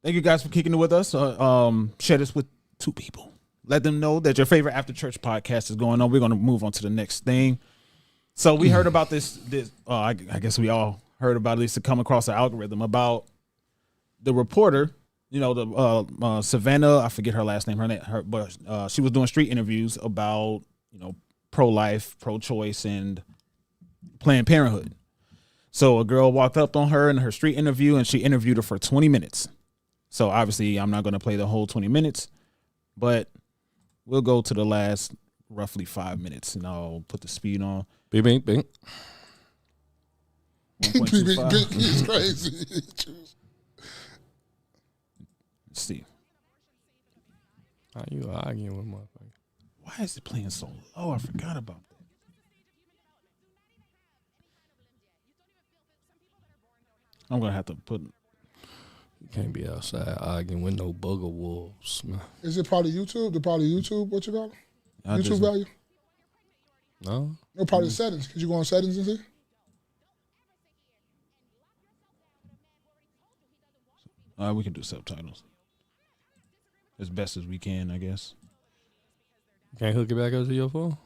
Thank you guys for kicking it with us. Share this with 2 people. Let them know that your favorite after church podcast is going on. We're going to move on to the next thing. So we heard about this. I guess we all heard about, at least to come across the algorithm, about the reporter. You know, the Savannah. I forget her last name. But she was doing street interviews about, you know, pro-life, pro-choice, and Planned Parenthood. So a girl walked up on her in her street interview, and she interviewed her for 20 minutes. So obviously, I'm not going to play the whole 20 minutes, but we'll go to the last roughly 5 minutes, and I'll put the speed on. Bing, bing, bing. 1.25. He's crazy. Let's see. How you arguing with motherfucker? Why is it playing so low? I forgot about that. I'm going to have to put... You can't be outside arguing with no booger wolves, man. Is it probably YouTube? What you got? YouTube value? No? No, probably settings. Could you go on settings and see? We can do subtitles. As best as we can, I guess. You can't hook it back up to your phone?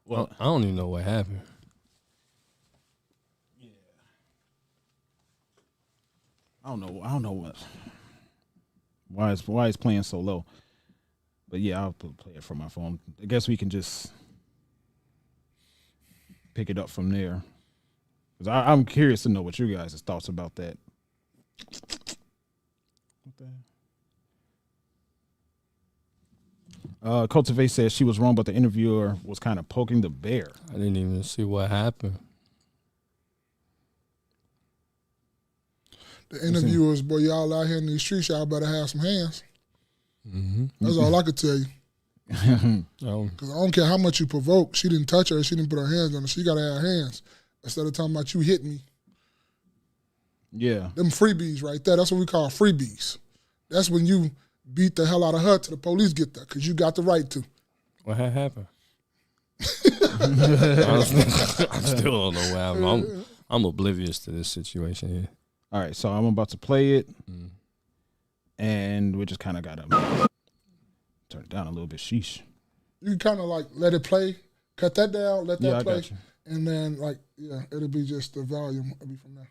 Well, I don't even know what happened. Yeah. I don't know why it's playing so low. But yeah, I'll play it from my phone. I guess we can just pick it up from there. Because I'm curious to know what you guys' thoughts about that. What the hell? Cultivate says she was wrong, but the interviewer was kind of poking the bear. I didn't even see what happened. The interviewers, boy, y'all out here in these streets, y'all better have some hands. Mm-hmm. That's all I could tell you. Because I don't care how much you provoke. She didn't touch her. She didn't put her hands on her. She got to have hands. Instead of talking about you hit me. Yeah. Them freebies right there, that's what we call freebies. That's when you beat the hell out of her till the police get there, because you got the right to. What had happened? I still don't know what happened. I'm oblivious to this situation here. All right, so I'm about to play it, and we just kind of got to turn it down a little bit. Sheesh. You can kind of like let it play, cut that down, let that play, I got you. And then it'll be just the volume. It'll be from there.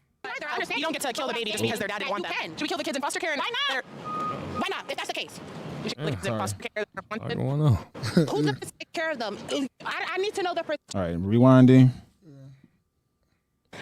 You don't get to kill the baby just because their dad didn't want them. Should we kill the kids in foster care? Why not? Why not? If that's the case. We should kill the kids in foster care. What's going on? Who's going to take care of them? I need to know the person. All right, rewinding.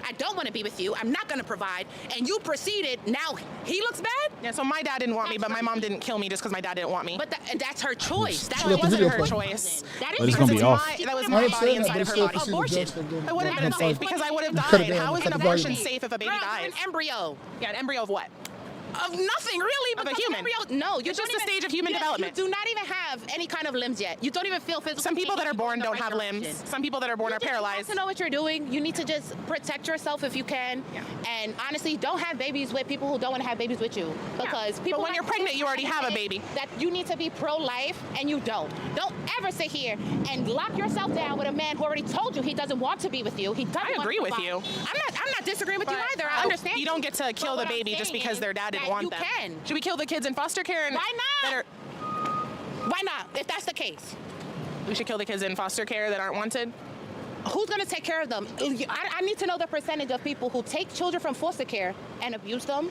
I don't want to be with you. I'm not going to provide. And you proceeded. Now he looks bad? Yeah, so my dad didn't want me, but my mom didn't kill me just because my dad didn't want me. But that's her choice. That wasn't her choice. That is gonna be off. That was my body inside of her body. Abortion. It wouldn't have been safe because I would have died. How is an abortion safe if a baby dies? An embryo. Yeah, an embryo of what? Of nothing, really. Of a human. No, you're just a stage of human development. You do not even have any kind of limbs yet. You don't even feel physical. Some people that are born don't have limbs. Some people that are born are paralyzed. You have to know what you're doing. You need to just protect yourself if you can. Yeah. And honestly, don't have babies with people who don't want to have babies with you. Because people. But when you're pregnant, you already have a baby. That you need to be pro-life, and you don't. Don't ever sit here and lock yourself down with a man who already told you he doesn't want to be with you. He doesn't. I agree with you. I'm not disagreeing with you either. I understand. You don't get to kill the baby just because their dad didn't want them. You can. Should we kill the kids in foster care? Why not? Why not? If that's the case, we should kill the kids in foster care that aren't wanted. Who's going to take care of them? I need to know the percentage of people who take children from foster care and abuse them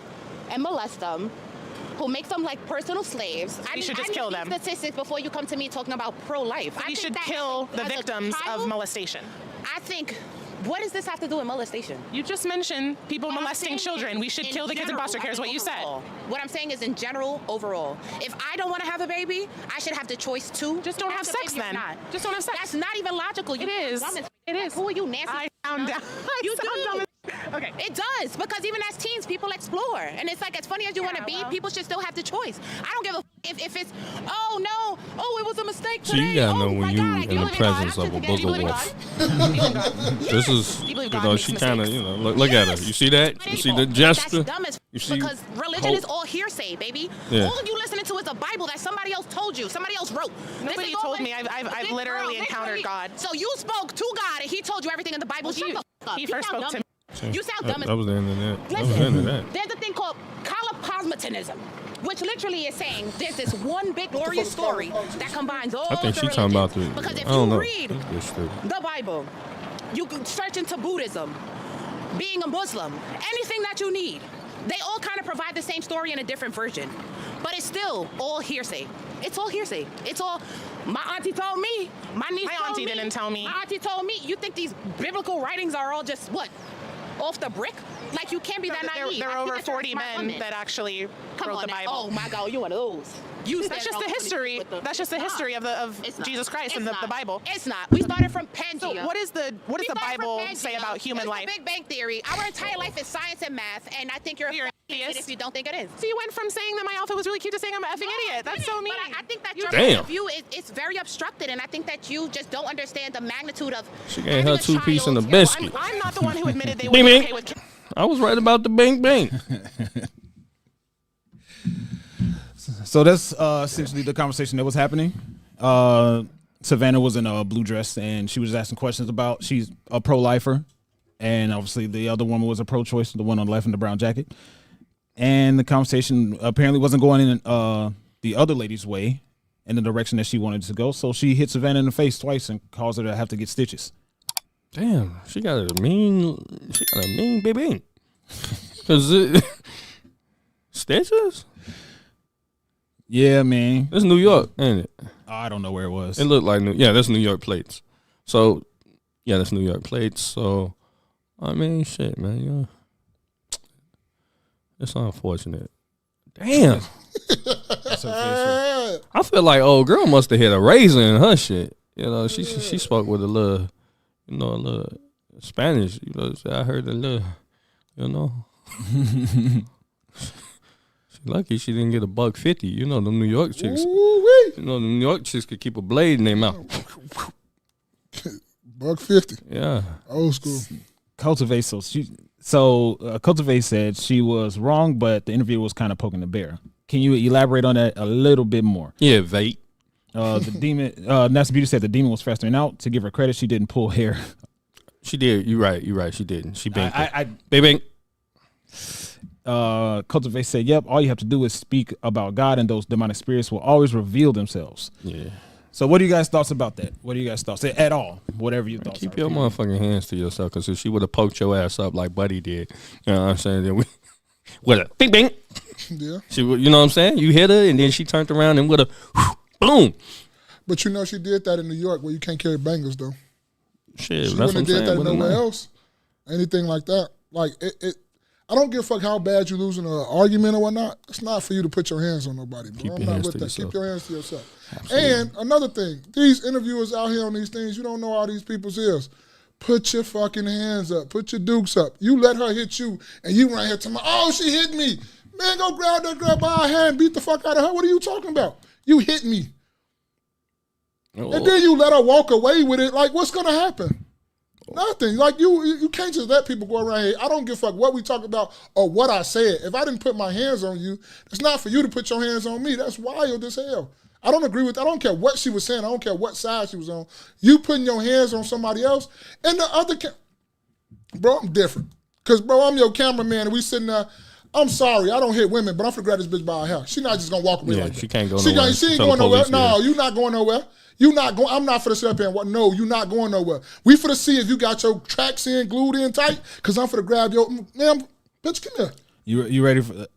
and molest them, who make them like personal slaves. We should just kill them. Statistics before you come to me talking about pro-life. We should kill the victims of molestation. I think. What does this have to do with molestation? You just mentioned people molesting children. We should kill the kids in foster care is what you said. What I'm saying is in general, overall. If I don't want to have a baby, I should have the choice to. Just don't have sex then. Just don't have sex. That's not even logical. It is. It is. Who are you, Nancy? I sound dumb. You do. Okay. It does, because even as teens, people explore. And it's like, as funny as you want to be, people should still have the choice. I don't give a if it's, oh no, oh, it was a mistake today. So you gotta know when you in the presence of a booger wolf. This is, she kind of, look at her. You see that? You see the gesture? That's dumb as you see because religion is all hearsay, baby. Yeah. All you listening to is a Bible that somebody else told you, somebody else wrote. Nobody told me. I've literally encountered God. So you spoke to God, and He told you everything in the Bible. He first spoke to me. You sound dumb as... That was the end of that. Listen, that was the end of that. There's a thing called cosmotinism, which literally is saying there's this one big glorious story that combines all I think the she talking about the... Because if I don't you know. read the Bible, you can search into Buddhism, being a Muslim, anything that you need. They all kind of provide the same story in a different version. But it's still all hearsay. It's all hearsay. It's all, my auntie told me, my niece told me. My auntie didn't tell me. My auntie told me. You think these biblical writings are all just, what, off the brick? Like, you can't be that naive. There are over 40 men that actually wrote the Bible. Oh, my God, you one of those. That's just the history. That's just the history of Jesus Christ and the Bible. It's not. We started from Pangea. So what does the Bible say about human life? The Big Bang Theory. Our entire life is science and math, and I think you're an idiot if you don't think it is. So you went from saying that my outfit was really cute to saying I'm an effing idiot. That's so mean. But I think that your point of view is very obstructed, and I think that you just don't understand the magnitude of. She gave her 2-piece and a biscuit. I'm not the one who admitted they were okay with. I was right about the bang bang. So that's essentially the conversation that was happening. Savannah was in a blue dress, and she was asking questions about. She's a pro-lifer, and obviously the other woman was a pro-choice, the one on the left in the brown jacket. And the conversation apparently wasn't going in the other lady's way, in the direction that she wanted to go. So she hit Savannah in the face twice and caused her to have to get stitches. Damn, she got a mean baby. Cause stitches. Yeah, man. It's New York, ain't it? I don't know where it was. It looked like that's New York plates. So, yeah, that's New York plates. So, I mean, shit, man. It's unfortunate. Damn. I feel like old girl must have hit a razor in her shit. You know, she spoke with a little Spanish. You know, I heard a little, you know. Lucky she didn't get a $1.50. You know, them New York chicks. You know, the New York chicks could keep a blade in their mouth. $1.50. Yeah. Old school. Cultivate. So Cultivate said she was wrong, but the interviewer was kind of poking the bear. Can you elaborate on that a little bit more? Yeah, vape. The demon. Nasty Beauty said the demon was festering out. To give her credit, she didn't pull hair. She did. You're right. She didn't. She banked it. Bang. Cultivate said, yep, all you have to do is speak about God, and those demonic spirits will always reveal themselves. Yeah. So what are you guys' thoughts about that? What are you guys' thoughts at all? Whatever your thoughts Keep are. your motherfucking hands to yourself, because if she would have poked your ass up like Buddy did, you know what I'm saying? Then with a bing bing. Yeah. She, you know what I'm saying? You hit her, and then she turned around and with a boom. But you know she did that in New York where you can't carry bangles, though. Shit, she that's wouldn't have did that nowhere else. Anything like that. Like, I don't give a fuck how bad you losing an argument or whatnot. It's not for you to put your hands on nobody, bro. I'm not with that. Keep your hands to yourself. Absolutely. And another thing, these interviewers out here on these things, you don't know all these people's ears. Put your fucking hands up. Put your dukes up. You let her hit you, and you right here telling me, oh, she hit me. Man, go grab that girl by her hand, beat the fuck out of her. What are you talking about? You hit me. Oh. And then you let her walk away with it. Like, what's going to happen? Nothing. Like, you can't just let people go around here. I don't give a fuck what we talk about or what I said. If I didn't put my hands on you, it's not for you to put your hands on me. That's wild as hell. I don't agree with. I don't care what she was saying. I don't care what side she was on. You putting your hands on somebody else, and the other bro, I'm different. Because, bro, I'm your cameraman, and we sitting there. I'm sorry, I don't hit women, but I'm finna grab this bitch by her hair. She not just gonna walk away like that. She can't go nowhere. She ain't going nowhere. No, you not going nowhere. You not going. I'm not finna sit up here and what? No, you not going nowhere. We finna see if you got your tracks in, glued in tight, because I'm finna grab your, man, bitch, come here. You ready for that?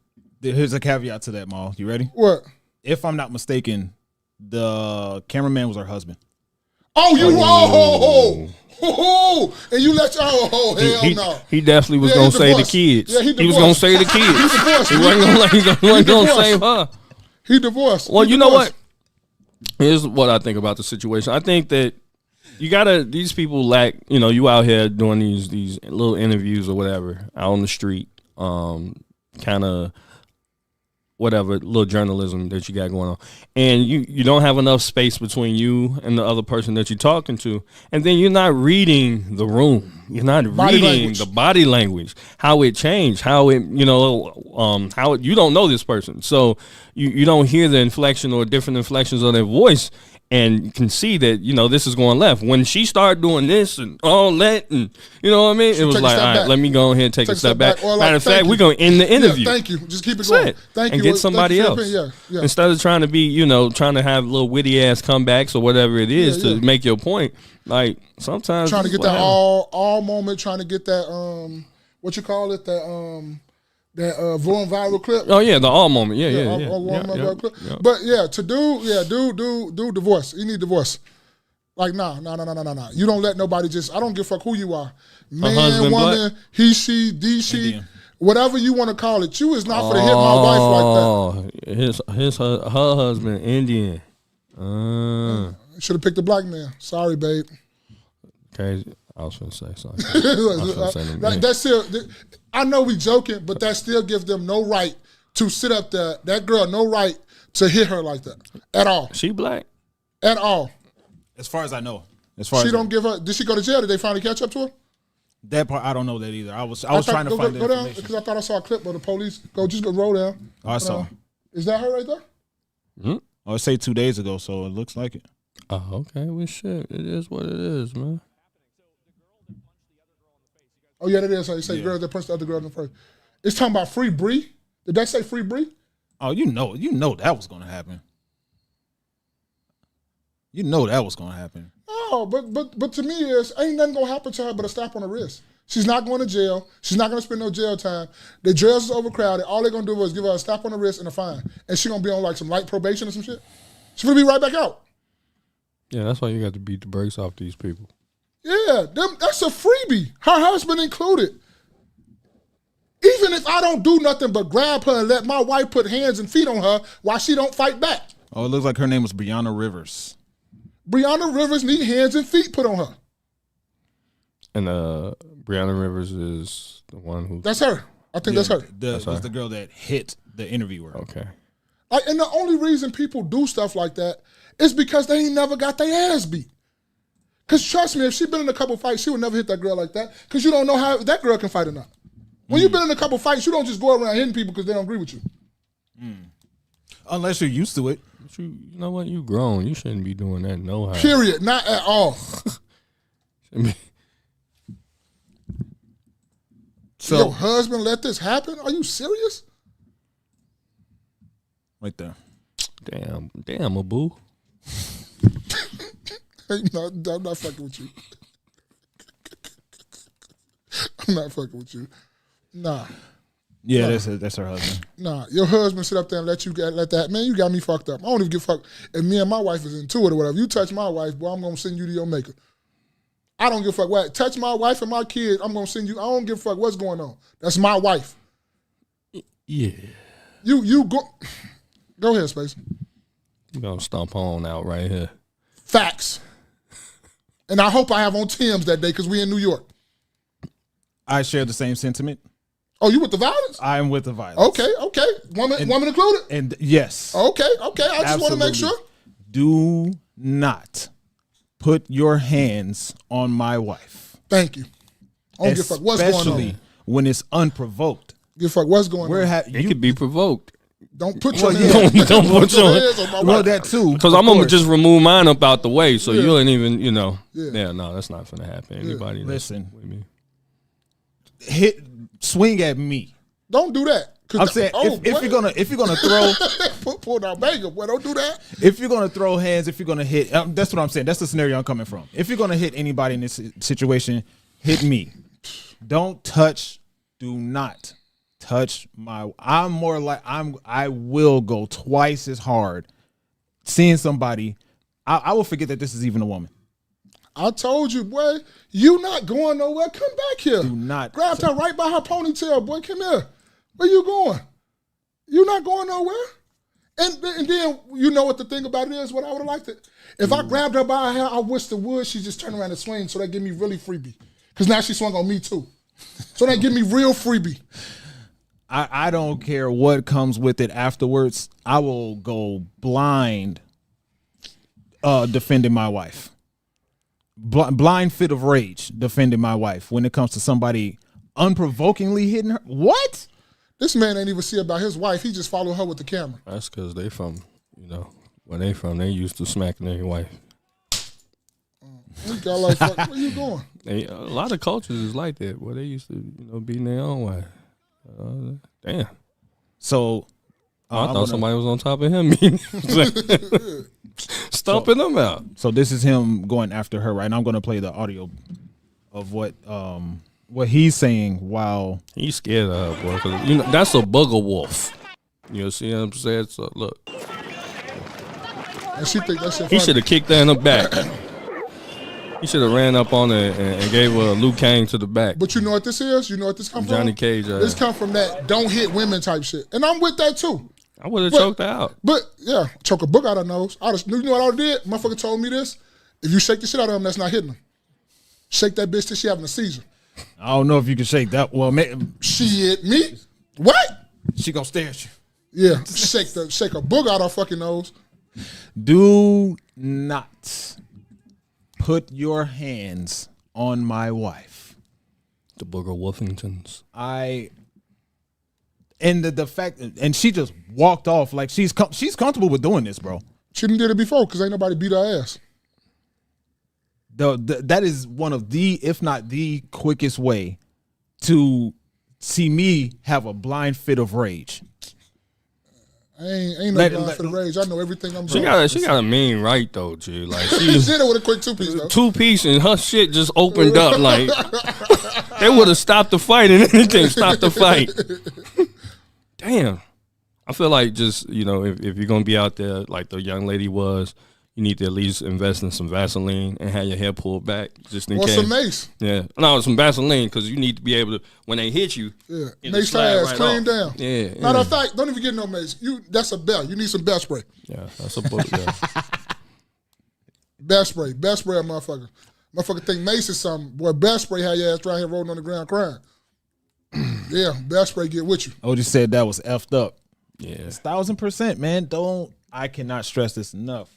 Here's a caveat to that, Maul. You ready? What? If I'm not mistaken, the cameraman was her husband. Oh, and you let your hell no. He definitely was gonna say the kids. Yeah, he was gonna say the kids. He wasn't gonna save her. He divorced. Well, you know what? Here's what I think about the situation. I think that these people lack, you out here doing these little interviews or whatever out on the street, kind of whatever little journalism that you got going on, and you don't have enough space between you and the other person that you're talking to, and then you're not reading the room, you're not reading the body language, how it changed, how it you don't know this person, so you don't hear the inflection or different inflections of their voice, and you can see that, this is going left. When she started doing this and all that, and you know what I mean, it was like, all right, let me go ahead and take a step back. Matter of fact, we're going to end the interview. Yeah, thank you. Just keep it going. Thank you. And get somebody else. Yeah. Instead of trying to be, trying to have little witty ass comebacks or whatever it is to make your point. Like sometimes trying to get that all moment, trying to get that what you call it, that going viral clip. Oh yeah, the all moment. Yeah. Clip. But do divorce. You need divorce. Like nah. You don't let nobody I don't give a fuck who you are. Man, woman, he, she, she, whatever you want to call it. You is not for to hit my wife like that. Her husband Indian. Should have picked a black man. Sorry, babe. Crazy. I was going to say something. That's still. I know we joking, but that still gives them no right to sit up there. That girl no right to hit her like that at all. She black at all. As far as I know, she don't give her. Did she go to jail? Did they finally catch up to her? That part I don't know that either. I was trying to find the information because I thought I saw a clip of the police. Go roll down. Oh, I saw. Is that her right there? Hmm? I would say 2 days ago, so it looks like it. Oh, okay. Well, shit. It is what it is, man. Oh, yeah, that is how you say girls that punch the other girl in the face. It's talking about Free Bree. Did that say Free Bree? Oh, you know that was going to happen. You know that was going to happen. Oh, but to me, ain't nothing going to happen to her but a slap on the wrist. She's not going to jail. She's not going to spend no jail time. The jails is overcrowded. All they're going to do is give her a slap on the wrist and a fine. And she's going to be on like some light probation or some shit. She's going to be right back out. Yeah, that's why you got to beat the brakes off these people. Yeah, that's a freebie. Her husband included. Even if I don't do nothing but grab her and let my wife put hands and feet on her while she don't fight back. Oh, it looks like her name was Brianna Rivers. Brianna Rivers need hands and feet put on her. And Brianna Rivers is the one who... That's her. I think that's her. That's the girl that hit the interviewer. Okay. And the only reason people do stuff like that is because they ain't never got their ass beat. Because trust me, if she been in a couple fights, she would never hit that girl like that because you don't know how that girl can fight or not. When you've been in a couple fights, you don't just go around hitting people because they don't agree with you. Unless you're used to it. But you know what? You grown. You shouldn't be doing that no how. Period. Not at all. So your husband let this happen? Are you serious? Right there. Damn, a boo. No, I'm not fucking with you. I'm not fucking with you. Nah. Yeah, that's her husband. Nah, your husband sit up there and let that. Man, you got me fucked up. I don't even give a fuck if me and my wife is into it or whatever. You touch my wife, boy, I'm going to send you to your maker. I don't give a fuck what. Touch my wife and my kids, I'm going to send you. I don't give a fuck what's going on. That's my wife. Yeah. You go. Go ahead, Space. You're going to stomp on out right here. Facts. And I hope I have on Tim's that day because we in New York. I share the same sentiment. Oh, you with the violence? I am with the violence. Okay. Woman included? And yes. Okay. I just want to make sure. Do not put your hands on my wife. Thank you. I don't give a fuck what's going on. Especially when it's unprovoked. Give a fuck what's going on. You could be provoked. Don't put your hands. Don't put your hands on my wife. That too. Because I'm gonna just remove mine up out the way, so you ain't even, Yeah, no, that's not gonna happen. Anybody listen with me. Swing at me. Don't do that. I'm saying if you're gonna throw pull down bangers, boy, don't do that. If you're gonna throw hands, if you're gonna hit, that's what I'm saying. That's the scenario I'm coming from. If you're gonna hit anybody in this situation, hit me. Don't touch. Do not touch my. I'm more like I will go twice as hard. Seeing somebody, I will forget that this is even a woman. I told you, boy, you not going nowhere. Come back here. Do not. Grabbed her right by her ponytail, boy. Come here. Where you going? You not going nowhere. And then you know what the thing about it is, what I would have liked it. If I grabbed her by her hair, I wish the wood she just turned around and swing, so that give me really freebie. Because now she swung on me too. So that give me real freebie. I don't care what comes with it afterwards. I will go blind defending my wife. Blind fit of rage defending my wife when it comes to somebody unprovokingly hitting her. What? This man ain't even see about his wife. He just follow her with the camera. That's because they from, Where they from? They used to smacking their wife. You got like, fuck, where you going? A lot of cultures is like that. Where they used to, beating their own wife. Damn. So I thought somebody was on top of him, stomping them out. So this is him going after her, right? And I'm going to play the audio of what he's saying while he's scared of her, boy. 'Cause, that's a booger wolf. You see what I'm saying? So look, and she think that shit he funny. should have kicked her in the back. He should have ran up on her and gave her a Liu Kang to the back. But you know what this is? You know what this come from? Johnny Cage. This come from that don't hit women type shit. And I'm with that too. I would have choked her out. But yeah, choke a book out of her nose. You know what I would've did? Motherfucker told me this. If you shake the shit out of him, that's not hitting him. Shake that bitch till she having a seizure. I don't know if you can shake that. Well, Shit, me? What? She gonna stare at you. Yeah, shake a book out her fucking nose. Do not put your hands on my wife. The Booger Wolfingtons. And the fact, and she just walked off like she's comfortable with doing this, bro. She done did it before because ain't nobody beat her ass. That is one of the, if not the quickest way to see me have a blind fit of rage. I ain't no blind fit of rage. I know everything I'm doing. She got a mean right though, G. Like she did it with a quick 2-piece though. 2-piece and her shit just opened up like they would have stopped the fight and anything stopped the fight. Damn. I feel like just, if you're gonna be out there like the young lady was, you need to at least invest in some Vaseline and have your hair pulled back just in case. Or some mace. Yeah. No, some Vaseline because you need to be able to, when they hit you, mace her ass, clean down. Yeah. Matter of fact, don't even get no mace. That's a belt. You need some belt spray. Yeah, that's a book. Yeah. Belt spray, a motherfucker. Motherfucker think mace is something. Boy, belt spray had your ass right here rolling on the ground crying. Yeah, belt spray get with you. OG said that was effed up. Yeah. It's 1000%, man. I cannot stress this enough.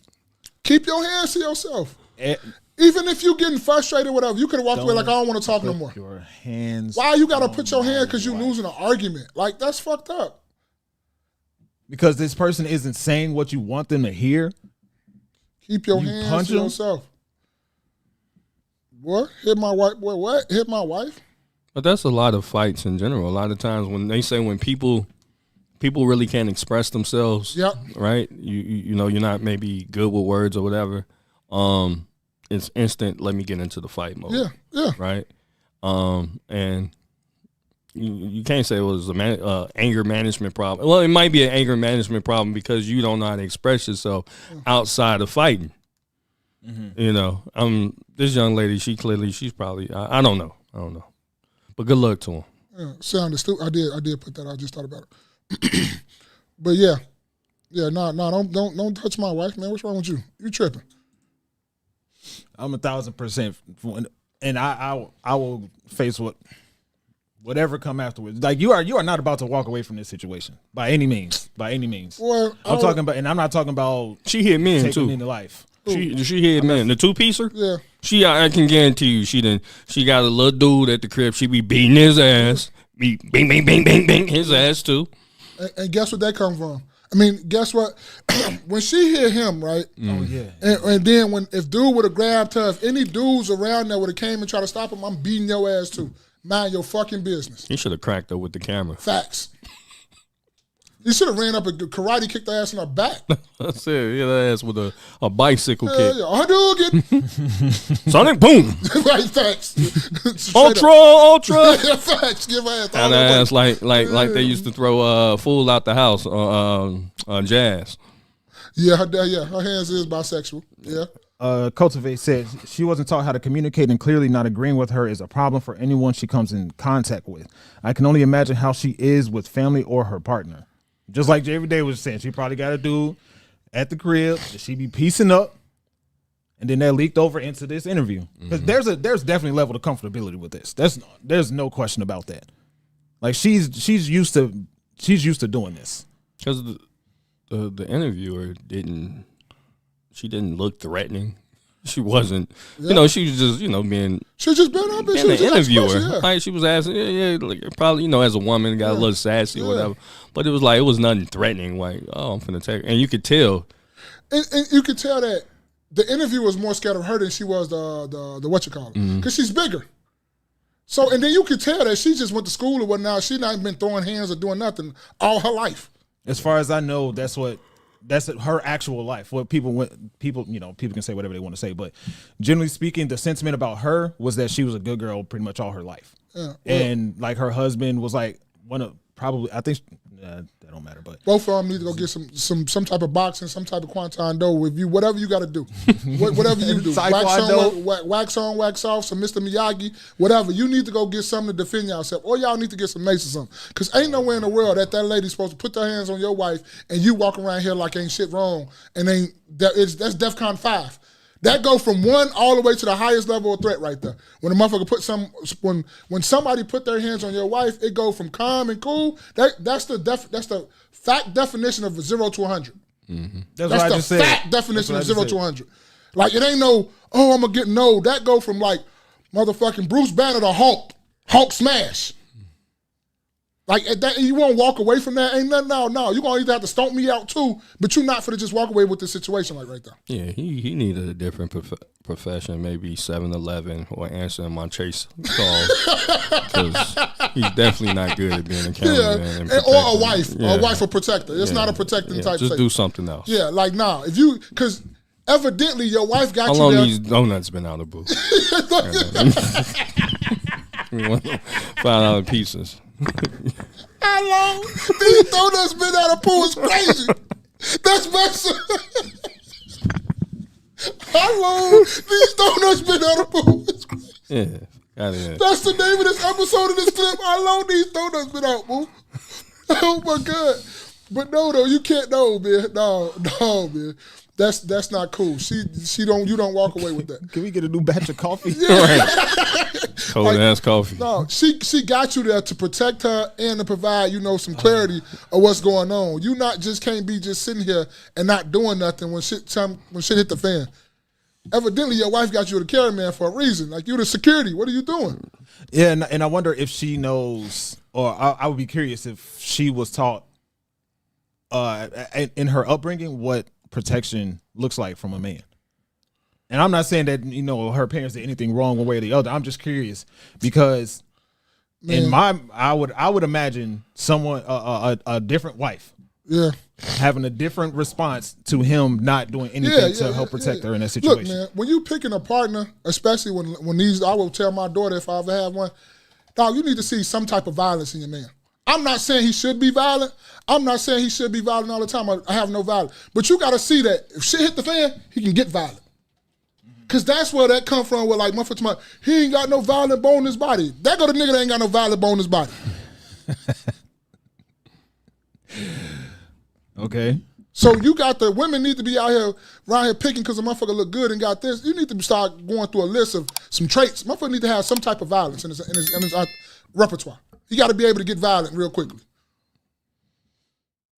Keep your hands to yourself. Even if you getting frustrated or whatever, you could have walked away like, I don't want to talk no more. Your hands. Why you got to put your hand because you losing an argument? Like, that's fucked up. Because this person isn't saying what you want them to hear. Keep your hands to yourself. What? Hit my wife? Boy, what? Hit my wife? But that's a lot of fights in general. A lot of times when they say when people really can't express themselves, yep. Right? You know, you're not maybe good with words or whatever. It's instant, let me get into the fight mode. Yeah. Right? And you can't say it was an anger management problem. Well, it might be an anger management problem because you don't know how to express yourself outside of fighting. Mm-hmm. You know, this young lady, she's probably, I don't know. But good luck to him. Yeah, sounded stupid. I did put that out. I just thought about it. But yeah, don't touch my wife, man. What's wrong with you? You tripping? I'm 1000%, and I will face whatever come afterwards. Like you are not about to walk away from this situation by any means. Well, I'm talking about, and I'm not talking about she hit men taking too. into life. She hit men. The 2-piecer. Yeah. I can guarantee you, she got a little dude at the crib. She be beating his ass, bing, bing, bing, bing, bing, his ass too. And guess what that come from? I mean, guess what? When she hit him, right? Oh yeah. And then if dude would have grabbed her, if any dudes around there would have came and tried to stop him, I'm beating your ass too. Mind your fucking business. He should have cracked her with the camera. Facts. He should have ran up and karate kicked her ass in her back. That's it. Hit her ass with a bicycle kick. Yeah. Hadouken. Sonic boom. Right, facts. Ultra. Facts. Give her ass. And her ass like they used to throw fool out the house on Jazz. Yeah, her hands is bisexual. Yeah. Cultivate said she wasn't taught how to communicate, and clearly not agreeing with her is a problem for anyone she comes in contact with. I can only imagine how she is with family or her partner. Just like J. Day was saying, she probably got a dude at the crib that she be piecing up, and then that leaked over into this interview. Because there's definitely a level of comfortability with this. There's no question about that. Like she's used to doing this. Because the interviewer didn't look threatening. She wasn't, she was just, being. She just been up and she an was interviewer. Yeah. Like she was asking, like, probably, as a woman, got a little sassy or whatever. But it was nothing threatening. Like, oh, I'm finna take her. And you could tell And you could tell that the interviewer was more scared of her than she was the what you call it, because she's bigger. So, and then you could tell that she just went to school or whatnot. She not been throwing hands or doing nothing all her life. As far as I know, that's her actual life. What people can say whatever they want to say, but generally speaking, the sentiment about her was that she was a good girl pretty much all her life. Yeah, well, and like her husband was like I think that don't matter, but both of them need to go get some type of boxing, some type of Kwanton Do with you, whatever you got to do, whatever you do, wax on, wax off, some Mr. Miyagi, whatever. You need to go get something to defend yourself, or y'all need to get some mace or something. Because ain't nowhere in the world that lady's supposed to put their hands on your wife and you walk around here like ain't shit wrong, and that's DEFCON 5. That go from 1 all the way to the highest level of threat right there. When a motherfucker when somebody put their hands on your wife, it go from calm and cool. That's the fact definition of 0 to 100. Mm-hmm. That's the fact definition of 0 to 100. Like it ain't no, I'm gonna get no. That go from like motherfucking Bruce Banner to Hulk smash. Like that, you won't walk away from that. Ain't nothing. No. You gonna either have to stomp me out too, but you're not finna just walk away with this situation like right there. Yeah, he needed a different profession, maybe 7-Eleven or answering my chase call, because he's definitely not good at being a cameraman. Yeah, or a wife or protector. It's not a protecting type. Just do something else. Yeah, like because evidently your wife got How you long there. These donuts been out of the booth? $5 pieces. How long these donuts been out of pool is crazy. That's messing. How long these donuts been out of pool is crazy. Yeah. That's the name of this episode of this clip. How long these donuts been out, boo? Oh my God. But no, you can't man. No, man. That's not cool. You don't walk away with that. Can we get a new batch of coffee? Yeah. Cold ass coffee. No, she got you there to protect her and to provide, some clarity of what's going on. You can't be just sitting here and not doing nothing when shit hit the fan. Evidently, your wife got you the cameraman for a reason. Like, you the security. What are you doing? Yeah, and I wonder if she knows, or I would be curious if she was taught in her upbringing what protection looks like from a man. And I'm not saying that her parents did anything wrong one way or the other. I'm just curious because I would imagine someone a different wife, having a different response to him not doing anything to help protect her in that situation. Look, man, when you picking a partner, especially when I will tell my daughter if I ever have one, dog, you need to see some type of violence in your man. I'm not saying he should be violent. I'm not saying he should be violent all the time. I have no violence. But you got to see that if shit hit the fan, he can get violent. Because that's where that come from with like, motherfucker, he ain't got no violent bone in his body. That go to nigga that ain't got no violent bone in his body. Okay. So you got the women need to be around here picking because the motherfucker look good and got this. You need to start going through a list of some traits. Motherfucker need to have some type of violence in his repertoire. You got to be able to get violent real quickly.